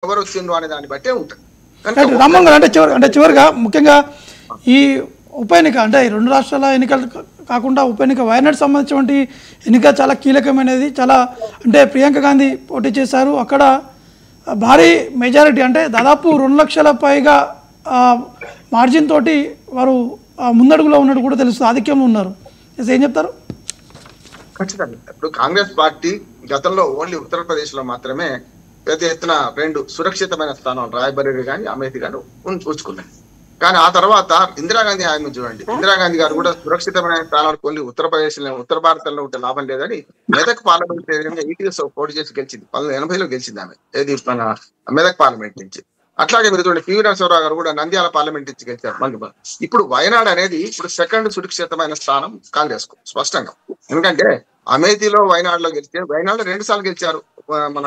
ఎవరు వచ్చిండ్రు అనే దాన్ని బట్టే ఉంటుంది. రామంగారు అంటే చివరిగా ముఖ్యంగా ఈ ఉప ఎన్నిక అంటే ఈ 2 రాష్ట్రాల ఎన్నికలు కాకుండా ఉప ఎన్నిక వయనాడు సంబంధించినటువంటి ఎన్నిక చాలా కీలకమైనది. చాలా అంటే ప్రియాంక గాంధీ పోటీ చేశారు. అక్కడ భారీ మెజారిటీ అంటే దాదాపు 2 లక్షల పైగా మార్జిన్ తోటి వారు ముందడుగులో ఉన్నట్టు కూడా తెలుస్తుంది, ఆధిక్యంలో ఉన్నారు. ఏం చెప్తారు? ఖచ్చితంగా ఇప్పుడు కాంగ్రెస్ పార్టీ గతంలో ఓన్లీ ఉత్తరప్రదేశ్ లో మాత్రమే పెద్ద ఎత్తున 2 సురక్షితమైన స్థానాలు రాయబరేలీ కానీ అమేథీ కానీ ఉంచుకున్నాయి. కానీ ఆ తర్వాత ఇందిరాగాంధీ హామీ చూడండి, ఇందిరాగాంధీ గారు కూడా సురక్షితమైన స్థానాలు కొన్ని ఉత్తర భారతంలో ఉంటే లాభం లేదని మెదక్ పార్లమెంట్ ఏరియాగా ఈటీఎస్ పోటీ చేసి గెలిచింది. 1980లో గెలిచింది ఆమె, ఏది మన మెదక్ పార్లమెంట్ నుంచి. అట్లాగే మీరు చూడండి పివి నరసింహరావు గారు కూడా నంద్యాల పార్లమెంట్ నుంచి గెలిచారు. ఇప్పుడు వయనాడు అనేది ఇప్పుడు సెకండ్ సురక్షితమైన స్థానం కాంగ్రెస్ కు స్పష్టంగా. ఎందుకంటే అమేథీలో వయనాడులో గెలిస్తే వయనాడులో 2 సార్లు గెలిచారు మన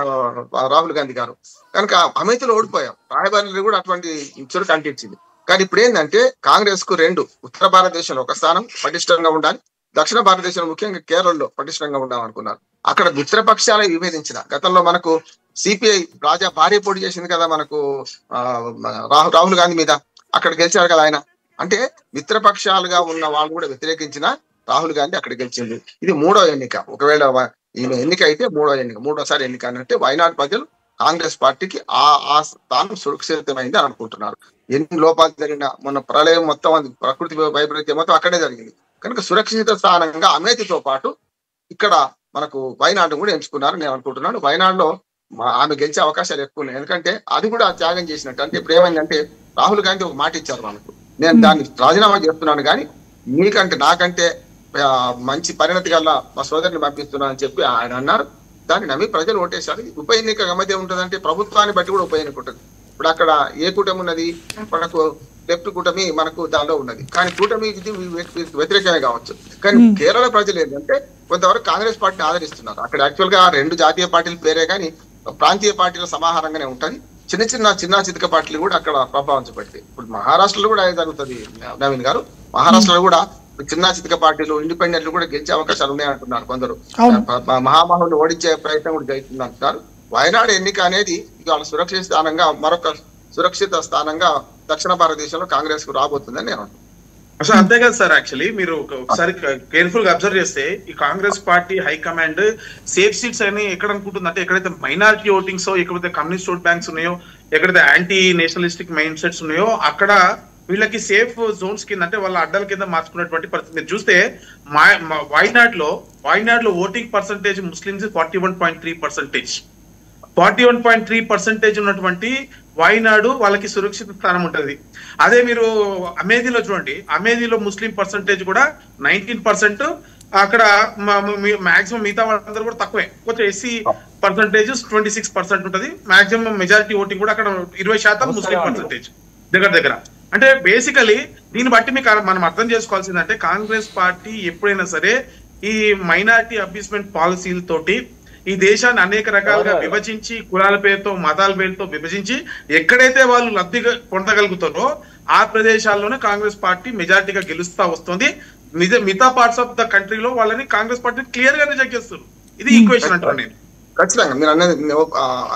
రాహుల్ గాంధీ గారు, కనుక అమేథీలో ఓడిపోయాం. రాయబరేలీ కూడా అటువంటి చురుకు అంటించింది. కానీ ఇప్పుడు ఏంటంటే కాంగ్రెస్ కు 2 ఉత్తర భారతదేశంలో ఒక స్థానం పటిష్టంగా ఉండాలి, దక్షిణ భారతదేశంలో ముఖ్యంగా కేరళలో పటిష్టంగా ఉండాలనుకున్నారు. అక్కడ మిత్రపక్షాలే విభేదించిన గతంలో మనకు సిపిఐ రాజా భారీ పోటీ చేసింది కదా మనకు రాహుల్ గాంధీ మీద, అక్కడ గెలిచారు కదా ఆయన. అంటే మిత్రపక్షాలుగా ఉన్న వాళ్ళు కూడా వ్యతిరేకించిన రాహుల్ గాంధీ అక్కడ గెలిచింది. ఇది 3వ ఎన్నిక. ఒకవేళ ఈమె ఎన్నిక అయితే 3వ ఎన్నిక అంటే వయనాడు ప్రజలు కాంగ్రెస్ పార్టీకి ఆ స్థానం సురక్షితమైంది అని అనుకుంటున్నారు. ఎన్ని లోపాలు జరిగినా మొన్న ప్రళయం మొత్తం ప్రకృతి వైపరీత్యం మొత్తం అక్కడే జరిగింది. కనుక సురక్షిత స్థానంగా అమేథీతో పాటు ఇక్కడ మనకు వయనాడు కూడా ఎంచుకున్నారు నేను అనుకుంటున్నాను. వయనాడులో ఆమె గెలిచే అవకాశాలు ఎక్కువ ఉన్నాయి. ఎందుకంటే అది కూడా త్యాగం చేసినట్టు. అంటే ఇప్పుడు ఏమైందంటే రాహుల్ గాంధీ ఒక మాట ఇచ్చారు మనకు, నేను దాన్ని రాజీనామా చేస్తున్నాను కానీ మీకంటే నాకంటే మంచి పరిణతి గల మా సోదరిని పంపిస్తున్నాను అని చెప్పి ఆయన అన్నారు. దాన్ని నమ్మి ప్రజలు ఓటేశారు. ఉప ఎన్నిక గమతే ఉంటుందంటే ప్రభుత్వాన్ని బట్టి కూడా ఉప ఎన్నిక ఉంటుంది. ఇప్పుడు అక్కడ ఏ కూటమి ఉన్నది, మనకు లెఫ్ట్ కూటమి మనకు దానిలో ఉన్నది, కానీ కూటమి వ్యతిరేకమే కావచ్చు. కానీ కేరళ ప్రజలు ఏంటంటే కొంతవరకు కాంగ్రెస్ పార్టీని ఆదరిస్తున్నారు. అక్కడ యాక్చువల్ గా 2 జాతీయ పార్టీల పేరే కానీ ప్రాంతీయ పార్టీల సమాహారంగానే ఉంటది. చిన్న చితక పార్టీలు కూడా అక్కడ ప్రభావం చూపెడతాయి. ఇప్పుడు మహారాష్ట్రలో కూడా అదే జరుగుతుంది నవీన్ గారు. మహారాష్ట్రలో కూడా చిన్న చితక పార్టీలు ఇండిపెండెంట్లు కూడా గెలిచే అవకాశాలు ఉన్నాయంటున్నారు కొందరు. మహామహులు ఓడించే ప్రయత్నం కూడా జరుగుతుంది అంటున్నారు. వయనాడు ఎన్నిక అనేది ఇవాళ సురక్షిత స్థానంగా మరొక సురక్షిత స్థానంగా దక్షిణ భారతదేశంలో కాంగ్రెస్ కు రాబోతుందని నేను అంటున్నాను. అసలు అంతే కదా సార్. యాక్చువల్లీ మీరు ఒకసారి కేర్ఫుల్ గా అబ్జర్వ్ చేస్తే ఈ Congress party high command safe seats అని ఎక్కడ అనుకుంటుంది అంటే ఎక్కడైతే మైనారిటీ ఓటింగ్స్, ఎక్కడైతే కమ్యూనిస్ట్ ఓట్ బ్యాంక్స్ ఉన్నాయో, ఎక్కడైతే యాంటీ నేషనలిస్టిక్ మైండ్ సెట్స్ ఉన్నాయో అక్కడ వీళ్ళకి సేఫ్ జోన్స్ కింద అంటే వాళ్ళ అడ్డాల కింద మార్చుకున్నటువంటి పరిస్థితి. మీరు చూస్తే వాయినాడులో ఓటింగ్ పర్సంటేజ్ ముస్లిమ్స్ 41.3%. 41.3% ఉన్నటువంటి వాయినాడు వాళ్ళకి సురక్షిత స్థానం ఉంటుంది. అదే మీరు అమేథీలో చూడండి, అమేథీలో ముస్లిం పర్సంటేజ్ కూడా 19%. అక్కడ మాక్సిమం మిగతా వాళ్ళందరూ కూడా తక్కువే. కొంచెం ఎస్సీ పర్సంటేజ్ 26% ఉంటుంది. మాక్సిమం మెజారిటీ ఓటింగ్ కూడా అక్కడ 20% ముస్లిం పర్సంటేజ్ దగ్గర. అంటే బేసికలీ దీన్ని బట్టి మీకు మనం అర్థం చేసుకోవాల్సిందంటే కాంగ్రెస్ పార్టీ ఎప్పుడైనా సరే ఈ మైనారిటీ అబ్యూస్మెంట్ పాలసీలతోటి ఈ దేశాన్ని అనేక రకాలుగా విభజించి కులాల పేరుతో మతాల పేరుతో విభజించి ఎక్కడైతే వాళ్ళు లబ్ధి పొందగలుగుతారో ఆ ప్రదేశాల్లోనే కాంగ్రెస్ పార్టీ మెజారిటీగా గెలుస్తా వస్తుంది. మిగతా పార్ట్స్ ఆఫ్ ద కంట్రీలో వాళ్ళని కాంగ్రెస్ పార్టీ క్లియర్ గా రిజెక్ట్ చేస్తారు. ఇది ఈక్వేషన్ అంటారు. నేను ఖచ్చితంగా మీరు అనేది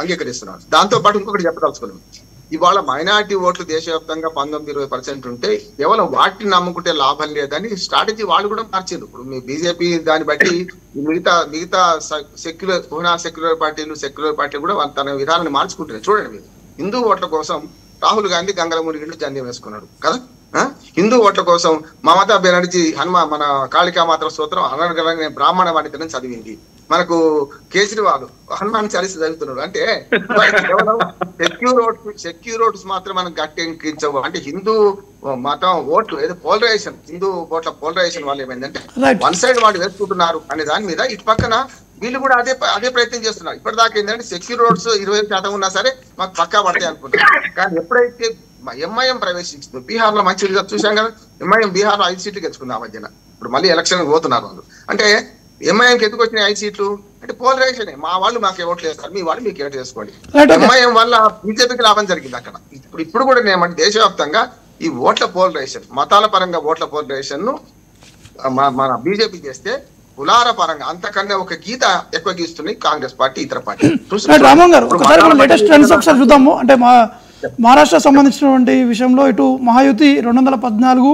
అంగీకరిస్తున్నాను. దాంతో పాటు ఇంకొకటి చెప్పదలుచుకున్నాను. ఇవాళ మైనారిటీ ఓట్లు దేశవ్యాప్తంగా 19-20% ఉంటే కేవలం వాటిని నమ్ముకుంటే లాభం లేదని స్ట్రాటజీ వాళ్ళు కూడా మార్చారు. ఇప్పుడు మీ బీజేపీ దాన్ని బట్టి మిగతా సెక్యులర్ పార్టీలు కూడా తన విధానాన్ని మార్చుకుంటున్నాయి. చూడండి మీరు, హిందూ ఓట్ల కోసం రాహుల్ గాంధీ గంగల మునిగిండు జన్యం వేసుకున్నాడు కదా. హిందూ ఓట్ల కోసం మమతా బెనర్జీ మన కాళికామాత్ర స్తోత్రం అనర్గళంగా బ్రాహ్మణ వండితనం చదివింది. మనకు కేజ్రీవాల్ హనుమాన్ చాలీస చదువుతున్నాడు. అంటే కేవలం సెక్యూర్ ఓట్స్ మాత్రం మనం గట్టెక్కించవు. అంటే హిందూ మతం ఓట్లు ఏదో పోలరైజేషన్, హిందూ ఓట్ల పోలరైజేషన్ వాళ్ళు ఏమైందంటే వన్ సైడ్ వాళ్ళు వేసుకుంటున్నారు అనే దాని మీద ఇటు పక్కన వీళ్ళు కూడా అదే ప్రయత్నం చేస్తున్నారు. ఇప్పటిదాకా ఏంటంటే సెక్యూర్ ఓట్స్ 20% ఉన్నా సరే మాకు పక్కా పడతాయి అనుకుంటున్నారు. కానీ ఎప్పుడైతే ఎంఐఎం ప్రవేశించింది బీహార్ లో మంచి రిజల్ట్ చూసాం కదా. ఎంఐఎం బీహార్ లో 5 సీట్లు గెలుచుకుంది ఆ మధ్యన. ఇప్పుడు మళ్ళీ ఎలక్షన్ పోతున్నారు వాళ్ళు. అంటే ఎంఐఎంకి ఎందుకు వచ్చినాయి 5 సీట్లు అంటే పోలరైజేషన్. మా వాళ్ళు మాకు ఓట్లు వేస్తారు, మీ వాళ్ళు మీకు ఓట్లు వేసుకోండి. ఎంఐఎం వల్ల బీజేపీకి లాభం జరిగింది అక్కడ. ఇప్పుడు కూడా నేమంటే దేశవ్యాప్తంగా ఈ ఓట్ల పోలరైజేషన్, మతాల పరంగా ఓట్ల పోలరైజేషన్ ను మన బీజేపీ చేస్తే కులాల పరంగా అంతకన్నా ఒక గీత ఎక్కువ గీస్తుంది కాంగ్రెస్ పార్టీ ఇతర పార్టీ. రామన్ గారు ఒకసారి మనం లేటెస్ట్ ట్రెండ్స్ ఒకసారి చూద్దాము. అంటే మహారాష్ట్ర సంబంధించినటువంటి విషయంలో ఇటు మహాయుతి 214